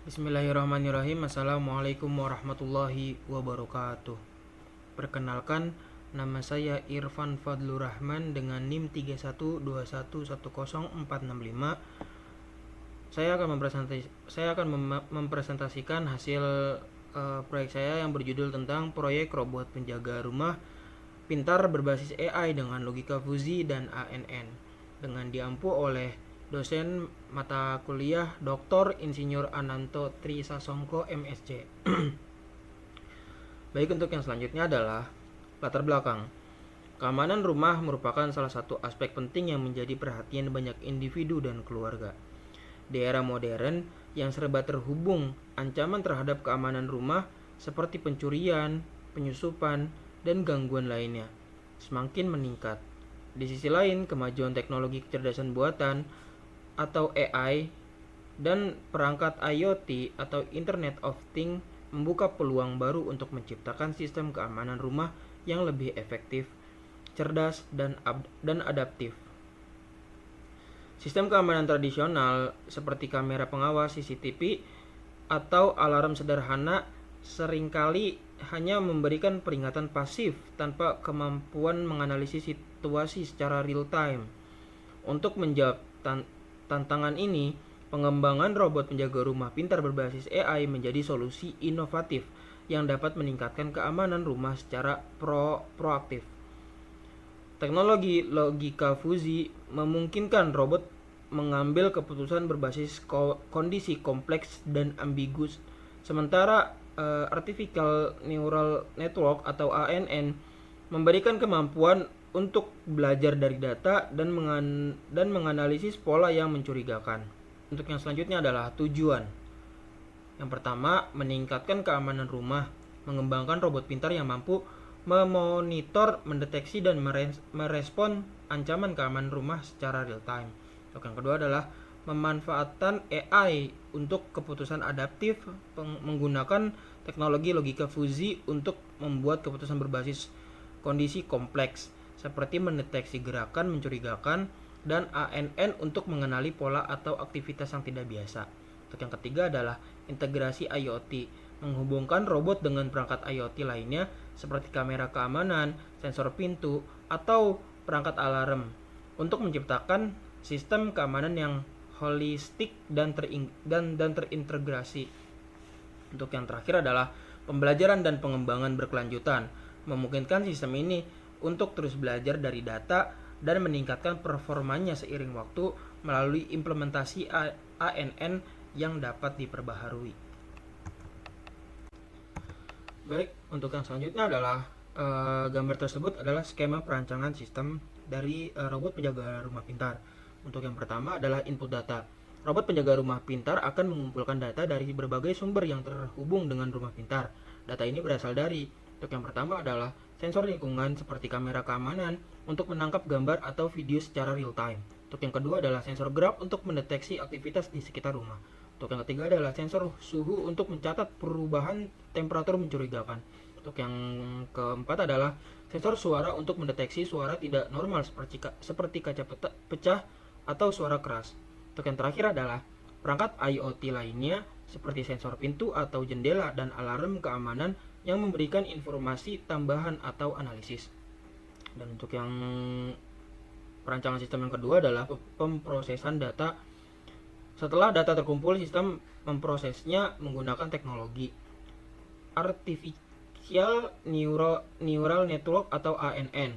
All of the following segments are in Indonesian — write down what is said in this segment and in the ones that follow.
Bismillahirrahmanirrahim. Assalamualaikum warahmatullahi wabarakatuh. Perkenalkan, nama saya Irfan Fadlur Rahman dengan NIM 31211045. Saya akan mempresentasikan hasil proyek saya yang berjudul tentang proyek robot penjaga rumah pintar berbasis AI dengan logika fuzi dan ANN, dengan diampu oleh dosen mata kuliah Dr. Insinyur Ananto Trisasongko MSc. Baik, untuk yang selanjutnya adalah latar belakang. Keamanan rumah merupakan salah satu aspek penting yang menjadi perhatian banyak individu dan keluarga. Di era modern yang serba terhubung, ancaman terhadap keamanan rumah seperti pencurian, penyusupan, dan gangguan lainnya semakin meningkat. Di sisi lain, kemajuan teknologi kecerdasan buatan atau AI dan perangkat IoT atau Internet of Things membuka peluang baru untuk menciptakan sistem keamanan rumah yang lebih efektif, cerdas, dan adaptif. Sistem keamanan tradisional seperti kamera pengawas CCTV atau alarm sederhana seringkali hanya memberikan peringatan pasif tanpa kemampuan menganalisis situasi secara real time. Untuk menjawab tantangan ini, pengembangan robot penjaga rumah pintar berbasis AI menjadi solusi inovatif yang dapat meningkatkan keamanan rumah secara proaktif. Teknologi logika fuzi memungkinkan robot mengambil keputusan berbasis kondisi kompleks dan ambigus, sementara Artificial Neural Network atau ANN memberikan kemampuan untuk belajar dari data dan menganalisis pola yang mencurigakan. Untuk yang selanjutnya adalah tujuan. Yang pertama, meningkatkan keamanan rumah, mengembangkan robot pintar yang mampu memonitor, mendeteksi, dan merespon ancaman keamanan rumah secara real time. Untuk yang kedua adalah memanfaatkan AI untuk keputusan adaptif, menggunakan teknologi logika fuzi untuk membuat keputusan berbasis kondisi kompleks seperti mendeteksi gerakan mencurigakan, dan ANN untuk mengenali pola atau aktivitas yang tidak biasa. Untuk yang ketiga adalah integrasi IoT, menghubungkan robot dengan perangkat IoT lainnya seperti kamera keamanan, sensor pintu, atau perangkat alarm untuk menciptakan sistem keamanan yang holistik dan terintegrasi. Untuk yang terakhir adalah pembelajaran dan pengembangan berkelanjutan, memungkinkan sistem ini untuk terus belajar dari data dan meningkatkan performanya seiring waktu melalui implementasi ANN yang dapat diperbaharui. Baik, untuk yang selanjutnya adalah gambar tersebut adalah skema perancangan sistem dari robot penjaga rumah pintar. Untuk yang pertama adalah input data. Robot penjaga rumah pintar akan mengumpulkan data dari berbagai sumber yang terhubung dengan rumah pintar. Data ini berasal dari, untuk yang pertama adalah sensor lingkungan seperti kamera keamanan untuk menangkap gambar atau video secara real time. Untuk yang kedua adalah sensor gerak untuk mendeteksi aktivitas di sekitar rumah. Untuk yang ketiga adalah sensor suhu untuk mencatat perubahan temperatur mencurigakan. Untuk yang keempat adalah sensor suara untuk mendeteksi suara tidak normal seperti kaca pecah atau suara keras. Untuk yang terakhir adalah perangkat IoT lainnya seperti sensor pintu atau jendela dan alarm keamanan yang memberikan informasi tambahan atau analisis. Dan untuk yang perancangan sistem yang kedua adalah pemrosesan data. Setelah data terkumpul, sistem memprosesnya menggunakan teknologi Artificial Neural Network atau ANN.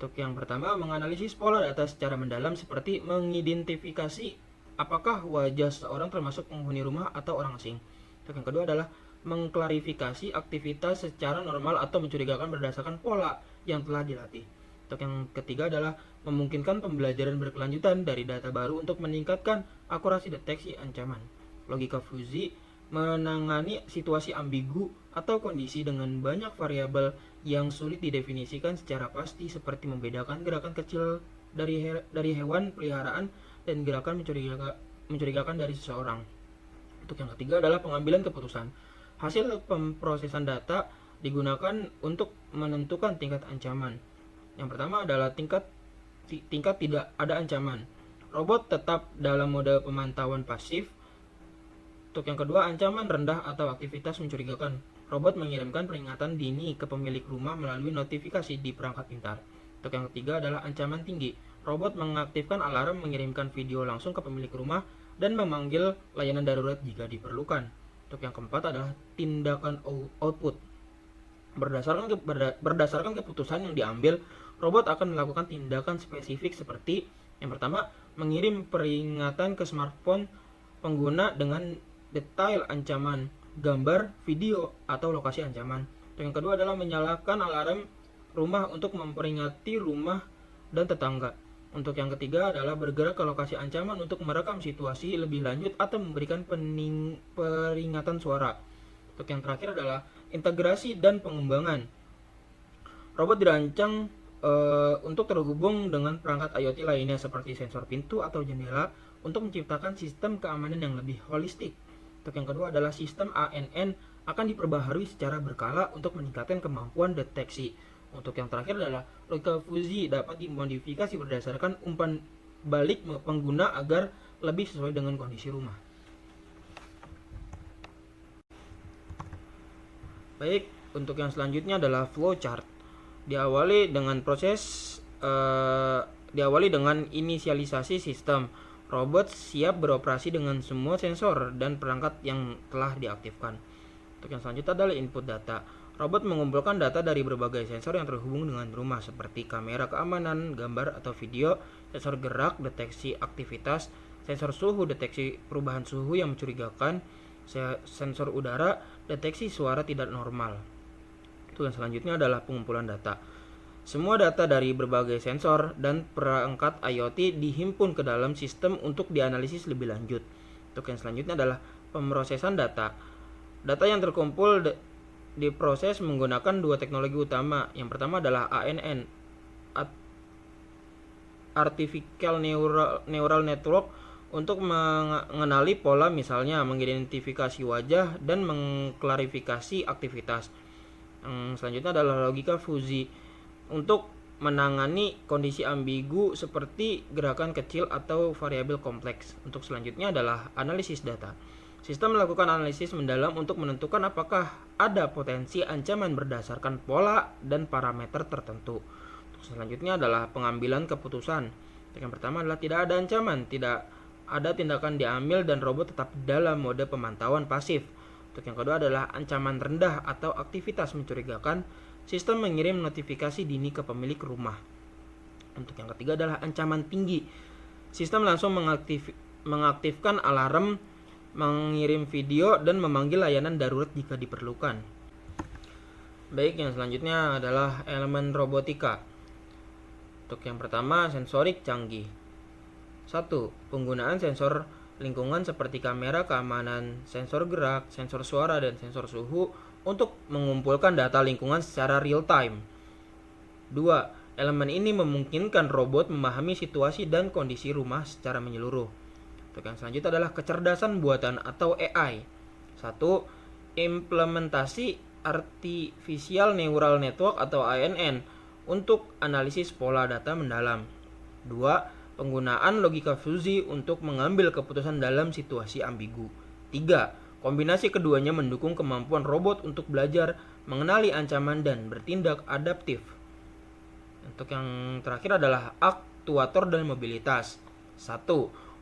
Untuk yang pertama, menganalisis pola data secara mendalam seperti mengidentifikasi apakah wajah seorang termasuk penghuni rumah atau orang asing. Untuk yang kedua adalah mengklarifikasi aktivitas secara normal atau mencurigakan berdasarkan pola yang telah dilatih. Untuk yang ketiga adalah memungkinkan pembelajaran berkelanjutan dari data baru untuk meningkatkan akurasi deteksi ancaman. Logika fuzi menangani situasi ambigu atau kondisi dengan banyak variabel yang sulit didefinisikan secara pasti, seperti membedakan gerakan kecil dari hewan peliharaan dan gerakan mencurigakan dari seseorang. Untuk yang ketiga adalah pengambilan keputusan. Hasil pemrosesan data digunakan untuk menentukan tingkat ancaman. Yang pertama adalah tingkat tidak ada ancaman. Robot tetap dalam mode pemantauan pasif Untuk yang kedua, ancaman rendah atau aktivitas mencurigakan. Robot mengirimkan peringatan dini ke pemilik rumah melalui notifikasi di perangkat pintar. Untuk yang ketiga adalah ancaman tinggi. Robot mengaktifkan alarm, mengirimkan video langsung ke pemilik rumah, dan memanggil layanan darurat jika diperlukan. Untuk yang keempat adalah tindakan output. Berdasarkan keputusan yang diambil, robot akan melakukan tindakan spesifik seperti yang pertama, mengirim peringatan ke smartphone pengguna dengan detail ancaman, gambar, video, atau lokasi ancaman. Yang kedua adalah menyalakan alarm rumah untuk memperingati rumah dan tetangga. Untuk yang ketiga adalah bergerak ke lokasi ancaman untuk merekam situasi lebih lanjut atau memberikan peringatan suara. Untuk yang terakhir adalah integrasi dan pengembangan. Robot dirancang untuk terhubung dengan perangkat IoT lainnya seperti sensor pintu atau jendela untuk menciptakan sistem keamanan yang lebih holistik. Untuk yang kedua adalah sistem ANN akan diperbaharui secara berkala untuk meningkatkan kemampuan deteksi. Untuk yang terakhir adalah logika fuzi dapat dimodifikasi berdasarkan umpan balik pengguna agar lebih sesuai dengan kondisi rumah. Baik, untuk yang selanjutnya adalah flowchart. Diawali dengan inisialisasi sistem. Robot siap beroperasi dengan semua sensor dan perangkat yang telah diaktifkan. Untuk yang selanjutnya adalah input data. Robot mengumpulkan data dari berbagai sensor yang terhubung dengan rumah seperti kamera keamanan, gambar atau video, sensor gerak, deteksi aktivitas, sensor suhu, deteksi perubahan suhu yang mencurigakan, sensor udara, deteksi suara tidak normal. Itu yang selanjutnya adalah pengumpulan data. Semua data dari berbagai sensor dan perangkat IoT dihimpun ke dalam sistem untuk dianalisis lebih lanjut. Untuk yang selanjutnya adalah pemrosesan data. Data yang terkumpul diproses menggunakan dua teknologi utama. Yang pertama adalah ANN, Artificial Neural Network, untuk mengenali pola, misalnya mengidentifikasi wajah dan mengklarifikasi aktivitas. Selanjutnya adalah logika fuzi untuk menangani kondisi ambigu seperti gerakan kecil atau variabel kompleks. Untuk selanjutnya adalah analisis data. Sistem melakukan analisis mendalam untuk menentukan apakah ada potensi ancaman berdasarkan pola dan parameter tertentu. Untuk selanjutnya adalah pengambilan keputusan. Yang pertama adalah tidak ada ancaman, tidak ada tindakan diambil dan robot tetap dalam mode pemantauan pasif. Untuk yang kedua adalah ancaman rendah atau aktivitas mencurigakan. Sistem mengirim notifikasi dini ke pemilik rumah. Untuk yang ketiga adalah ancaman tinggi. Sistem langsung mengaktifkan alarm, mengirim video, dan memanggil layanan darurat jika diperlukan. Baik, yang selanjutnya adalah elemen robotika. Untuk yang pertama, sensorik canggih. 1. Penggunaan sensor lingkungan seperti kamera keamanan, sensor gerak, sensor suara, dan sensor suhu untuk mengumpulkan data lingkungan secara real time. 2. Elemen ini memungkinkan robot memahami situasi dan kondisi rumah secara menyeluruh. Untuk yang selanjutnya adalah kecerdasan buatan atau AI. 1. Implementasi Artificial Neural Network atau ANN untuk analisis pola data mendalam. 2. Penggunaan logika fuzi untuk mengambil keputusan dalam situasi ambigu. 3. Kombinasi keduanya mendukung kemampuan robot untuk belajar, mengenali ancaman, dan bertindak adaptif. Untuk yang terakhir adalah aktuator dan mobilitas. 1.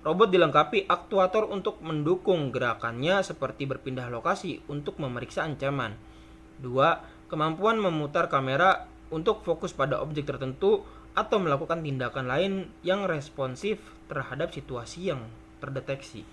Robot dilengkapi aktuator untuk mendukung gerakannya seperti berpindah lokasi untuk memeriksa ancaman. 2. Kemampuan memutar kamera untuk fokus pada objek tertentu atau melakukan tindakan lain yang responsif terhadap situasi yang terdeteksi.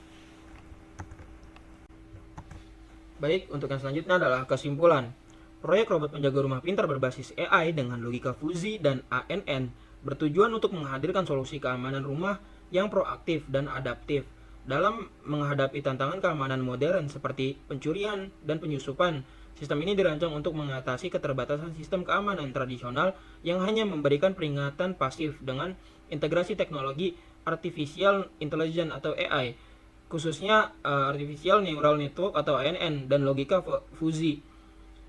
Baik, untuk yang selanjutnya adalah kesimpulan. Proyek robot penjaga rumah pintar berbasis AI dengan logika fuzi dan ANN bertujuan untuk menghadirkan solusi keamanan rumah yang proaktif dan adaptif dalam menghadapi tantangan keamanan modern seperti pencurian dan penyusupan. Sistem ini dirancang untuk mengatasi keterbatasan sistem keamanan tradisional yang hanya memberikan peringatan pasif dengan integrasi teknologi Artificial Intelligence atau AI, khususnya Artificial Neural Network atau ANN dan logika fuzi.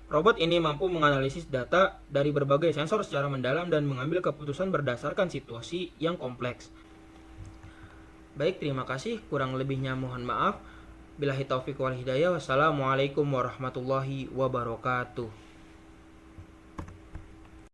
Robot ini mampu menganalisis data dari berbagai sensor secara mendalam dan mengambil keputusan berdasarkan situasi yang kompleks. Baik, terima kasih. Kurang lebihnya mohon maaf. Billahi taufiq wal hidayah. Wassalamualaikum warahmatullahi wabarakatuh.